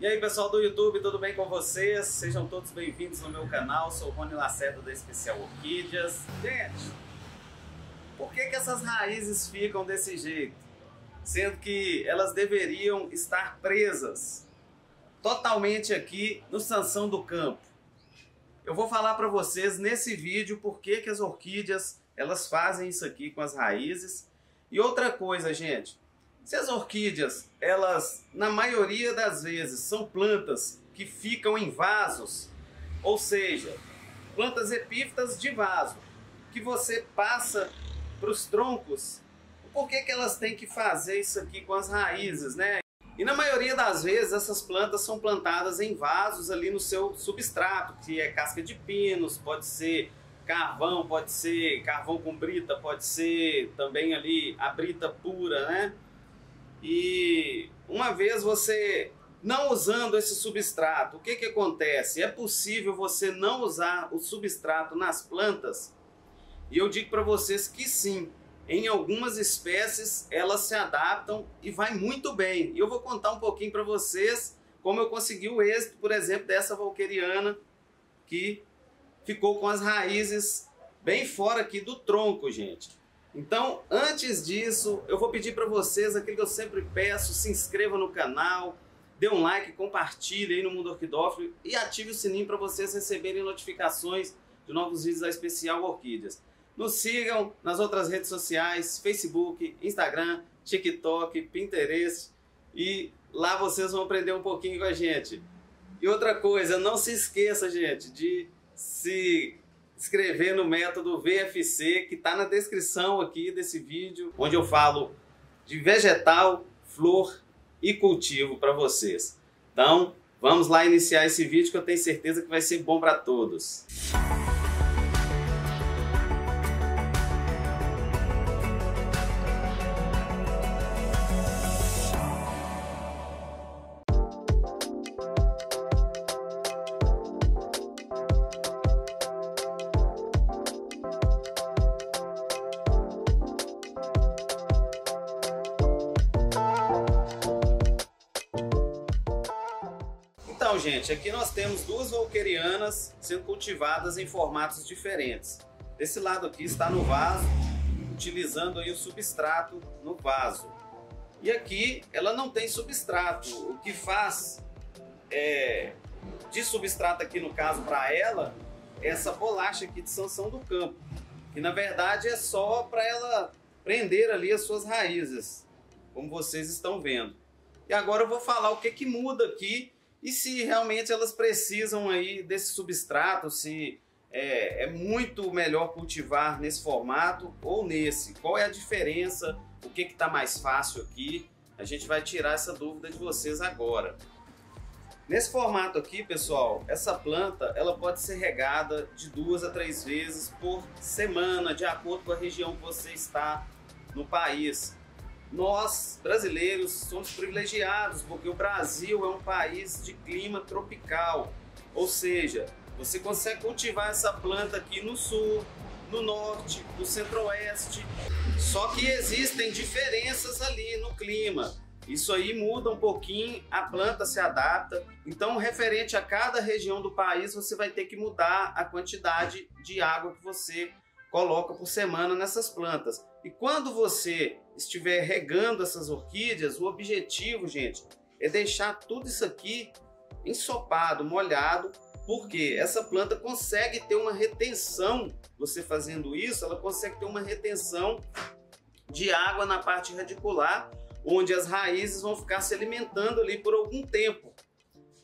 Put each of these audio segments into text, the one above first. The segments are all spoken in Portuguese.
E aí pessoal do YouTube, tudo bem com vocês? Sejam todos bem-vindos no meu canal, sou o Rony Lacerda da Especial Orquídeas. Gente, por que essas raízes ficam desse jeito? Sendo que elas deveriam estar presas totalmente aqui no Sansão do Campo. Eu vou falar para vocês nesse vídeo por que as orquídeas elas fazem isso aqui com as raízes. E outra coisa, gente, se as orquídeas, elas, na maioria das vezes, são plantas que ficam em vasos, ou seja, plantas epífitas de vaso, que você passa para os troncos, por que elas têm que fazer isso aqui com as raízes, né? E na maioria das vezes, essas plantas são plantadas em vasos ali no seu substrato, que é casca de pinos, pode ser carvão com brita, pode ser também ali a brita pura, né? E uma vez você não usando esse substrato, o que acontece? É possível você não usar o substrato nas plantas? E eu digo para vocês que sim, em algumas espécies elas se adaptam e vai muito bem. E eu vou contar um pouquinho para vocês como eu consegui o êxito, por exemplo, dessa valqueriana que ficou com as raízes bem fora aqui do tronco, gente. Então, antes disso, eu vou pedir para vocês aquilo que eu sempre peço: se inscreva no canal, dê um like, compartilhe aí no Mundo Orquidófilo e ative o sininho para vocês receberem notificações de novos vídeos da Especial Orquídeas. Nos sigam nas outras redes sociais, Facebook, Instagram, TikTok, Pinterest, e lá vocês vão aprender um pouquinho com a gente. E outra coisa, não se esqueça, gente, de se inscrever no método VFC, que está na descrição aqui desse vídeo, onde eu falo de vegetal, flor e cultivo para vocês. Então, vamos lá iniciar esse vídeo que eu tenho certeza que vai ser bom para todos. Então, gente, aqui nós temos duas valquerianas sendo cultivadas em formatos diferentes. Desse lado aqui está no vaso, utilizando aí o substrato no vaso. E aqui ela não tem substrato. O que faz de substrato aqui no caso para ela, é essa bolacha aqui de Sansão do Campo, que na verdade é só para ela prender ali as suas raízes, como vocês estão vendo. E agora eu vou falar o que muda aqui e se realmente elas precisam aí desse substrato, se é muito melhor cultivar nesse formato ou nesse. Qual é a diferença? O que está mais fácil aqui? A gente vai tirar essa dúvida de vocês agora. Nesse formato aqui, pessoal, essa planta ela pode ser regada de 2 a 3 vezes por semana, de acordo com a região que você está no país. Nós, brasileiros, somos privilegiados porque o Brasil é um país de clima tropical, ou seja, você consegue cultivar essa planta aqui no sul, no norte, no centro-oeste, só que existem diferenças ali no clima. Isso aí muda um pouquinho, a planta se adapta, então referente a cada região do país você vai ter que mudar a quantidade de água que você coloca por semana nessas plantas. E quando você estiver regando essas orquídeas, o objetivo, gente, é deixar tudo isso aqui ensopado, molhado, porque essa planta consegue ter uma retenção, você fazendo isso, ela consegue ter uma retenção de água na parte radicular, onde as raízes vão ficar se alimentando ali por algum tempo.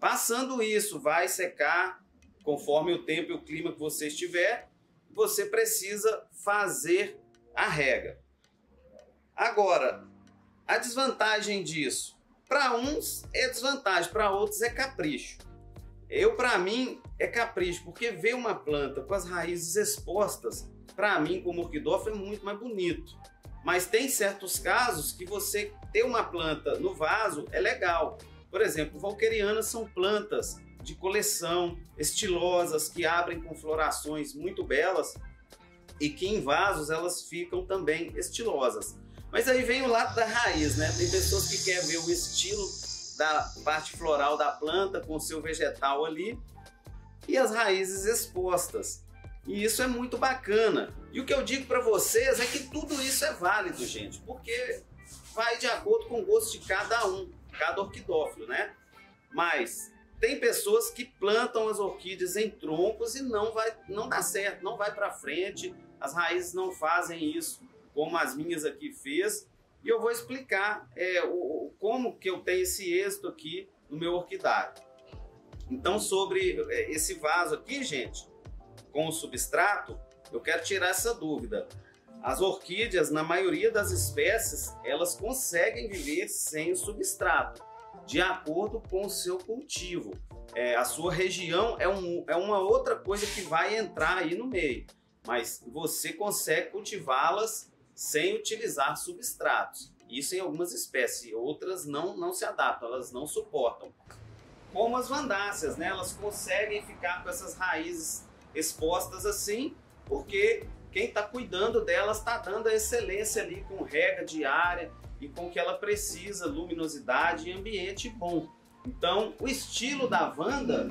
Passando isso, vai secar, conforme o tempo e o clima que você estiver, você precisa fazer a rega. Agora, a desvantagem disso, para uns é desvantagem, para outros é capricho. Para mim, é capricho, porque ver uma planta com as raízes expostas, para mim, como orquidófilo, é muito mais bonito. Mas tem certos casos que você ter uma planta no vaso é legal. Por exemplo, valquerianas são plantas de coleção, estilosas, que abrem com florações muito belas e que em vasos elas ficam também estilosas. Mas aí vem o lado da raiz, né? Tem pessoas que querem ver o estilo da parte floral da planta com o seu vegetal ali e as raízes expostas. E isso é muito bacana. E o que eu digo para vocês é que tudo isso é válido, gente, porque vai de acordo com o gosto de cada um, cada orquidófilo, né? Mas tem pessoas que plantam as orquídeas em troncos e não dá certo, não vai para frente, as raízes não fazem isso como as minhas aqui fez. E eu vou explicar como que eu tenho esse êxito aqui no meu orquidário. Então, sobre esse vaso aqui, gente, com o substrato, eu quero tirar essa dúvida. As orquídeas, na maioria das espécies, elas conseguem viver sem o substrato, de acordo com o seu cultivo. A sua região é uma outra coisa que vai entrar aí no meio, mas você consegue cultivá-las sem utilizar substratos. Isso em algumas espécies, outras não se adaptam, elas não suportam. Como as vandáceas, né? Elas conseguem ficar com essas raízes expostas assim, porque quem está cuidando delas está dando a excelência ali com rega diária e com o que ela precisa, luminosidade e ambiente bom. Então, o estilo da Vanda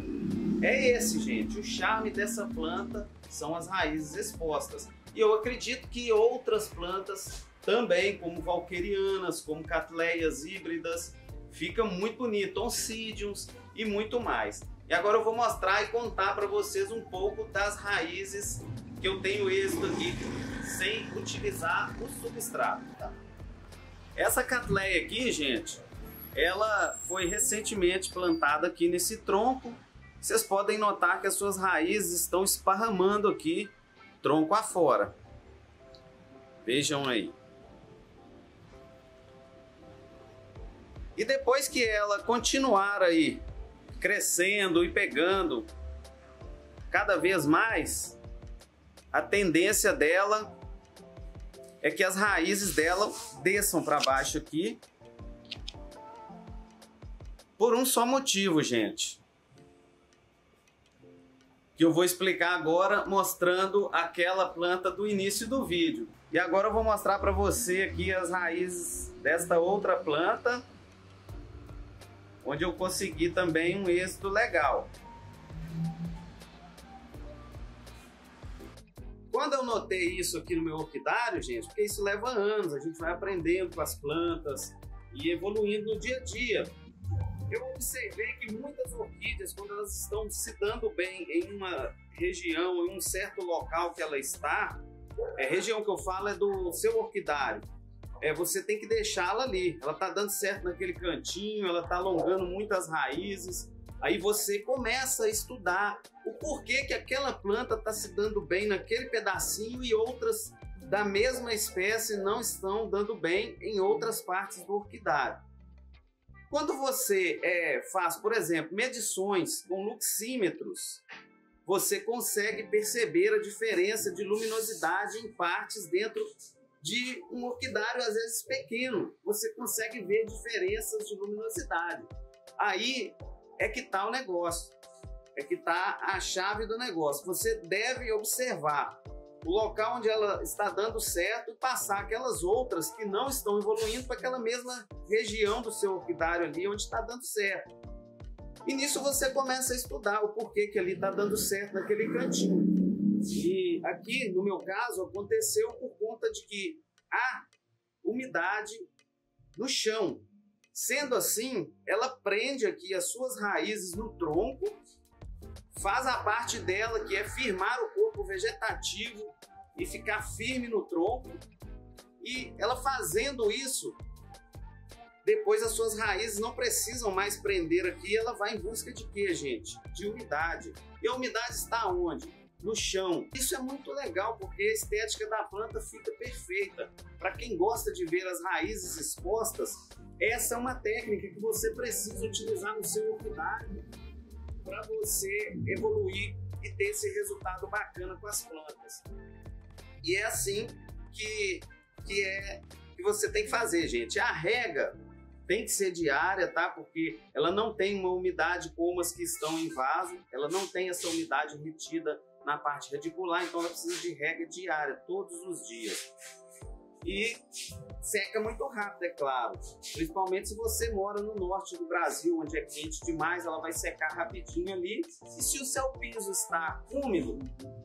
é esse, gente. O charme dessa planta são as raízes expostas. E eu acredito que outras plantas também, como valquerianas, como catleias híbridas, fica muito bonito, oncidiums e muito mais. E agora eu vou mostrar e contar para vocês um pouco das raízes que eu tenho êxito aqui sem utilizar o substrato. Tá? Essa catleia aqui, gente, ela foi recentemente plantada aqui nesse tronco. Vocês podem notar que as suas raízes estão esparramando aqui, tronco afora. Vejam aí. E depois que ela continuar aí crescendo e pegando cada vez mais, a tendência dela é que as raízes dela desçam para baixo aqui por um só motivo, gente, que eu vou explicar agora mostrando aquela planta do início do vídeo. E agora eu vou mostrar para você aqui as raízes desta outra planta, onde eu consegui também um êxito legal. Quando eu notei isso aqui no meu orquidário, gente, porque isso leva anos, a gente vai aprendendo com as plantas e evoluindo no dia a dia. Eu observei que muitas orquídeas, quando elas estão se dando bem em uma região, em um certo local que ela está, região que eu falo é do seu orquidário, você tem que deixá-la ali. Ela está dando certo naquele cantinho, ela está alongando muitas raízes. Aí você começa a estudar o porquê que aquela planta está se dando bem naquele pedacinho e outras da mesma espécie não estão dando bem em outras partes do orquidário. Quando você faz, por exemplo, medições com luxímetros, você consegue perceber a diferença de luminosidade em partes dentro de um orquidário, às vezes pequeno. Você consegue ver diferenças de luminosidade. Aí é que está o negócio, é que está a chave do negócio. Você deve observar o local onde ela está dando certo e passar aquelas outras que não estão evoluindo para aquela mesma região do seu orquidário ali onde está dando certo. E nisso você começa a estudar o porquê que ali está dando certo naquele cantinho. E aqui, no meu caso, aconteceu por conta de que há umidade no chão. Sendo assim, ela prende aqui as suas raízes no tronco, faz a parte dela que é firmar o corpo vegetativo e ficar firme no tronco. E ela fazendo isso, depois as suas raízes não precisam mais prender aqui, ela vai em busca de quê, gente? De umidade. E a umidade está onde? No chão. Isso é muito legal porque a estética da planta fica perfeita. Para quem gosta de ver as raízes expostas, essa é uma técnica que você precisa utilizar no seu orquidário para você evoluir e ter esse resultado bacana com as plantas. E é assim que você tem que fazer, gente. A rega tem que ser diária, tá? Porque ela não tem uma umidade como as que estão em vaso, ela não tem essa umidade retida na parte radicular, então ela precisa de rega diária, todos os dias. E seca muito rápido, é claro. Principalmente se você mora no norte do Brasil, onde é quente demais, ela vai secar rapidinho ali. E se o seu piso está úmido,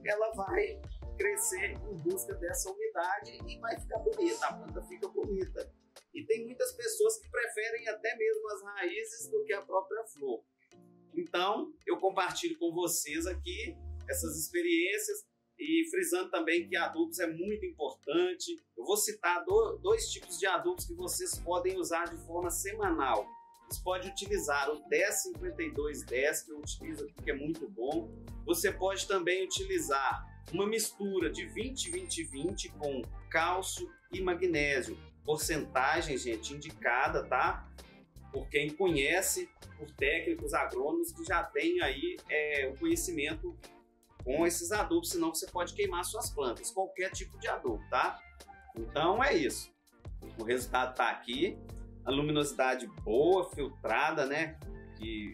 ela vai crescer em busca dessa umidade e vai ficar bonita, a planta fica bonita. E tem muitas pessoas que preferem até mesmo as raízes do que a própria flor. Então, eu compartilho com vocês aqui essas experiências e frisando também que adubos é muito importante. Eu vou citar dois tipos de adubos que vocês podem usar de forma semanal. Você pode utilizar o 10-52-10, que eu utilizo aqui, que é muito bom. Você pode também utilizar uma mistura de 20-20-20 com cálcio e magnésio. Porcentagem, gente, indicada, tá? Por quem conhece, por técnicos agrônomos que já têm aí o conhecimento com esses adubos, senão você pode queimar suas plantas, qualquer tipo de adubo, tá? Então é isso. O resultado tá aqui, a luminosidade boa, filtrada, né? Que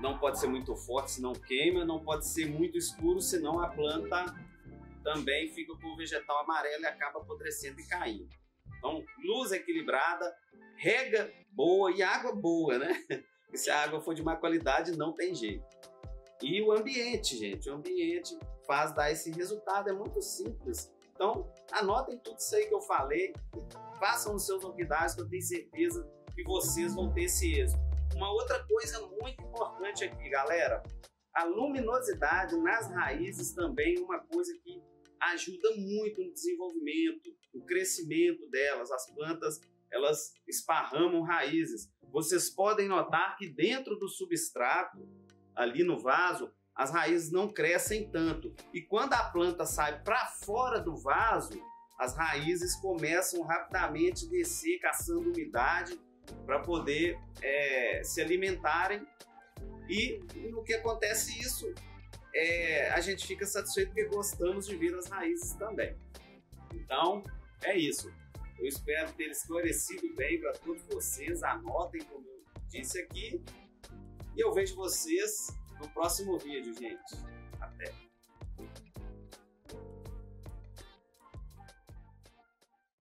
não pode ser muito forte, senão queima, não pode ser muito escuro, senão a planta também fica com o vegetal amarelo e acaba apodrecendo e caindo. Então, luz equilibrada, rega boa e água boa, né? E se a água for de má qualidade, não tem jeito. E o ambiente, gente, o ambiente faz dar esse resultado, é muito simples. Então, anotem tudo isso aí que eu falei, façam os seus orquidários, que eu tenho certeza que vocês vão ter esse êxito. Uma outra coisa muito importante aqui, galera, a luminosidade nas raízes também é uma coisa que ajuda muito no desenvolvimento, no crescimento delas. As plantas, elas esparramam raízes. Vocês podem notar que dentro do substrato, ali no vaso, as raízes não crescem tanto. E quando a planta sai para fora do vaso, as raízes começam rapidamente a descer, caçando umidade, para poder se alimentarem. E no que acontece isso, a gente fica satisfeito porque gostamos de ver as raízes também. Então, é isso. Eu espero ter esclarecido bem para todos vocês. Anotem como eu disse aqui. E eu vejo vocês no próximo vídeo, gente. Até!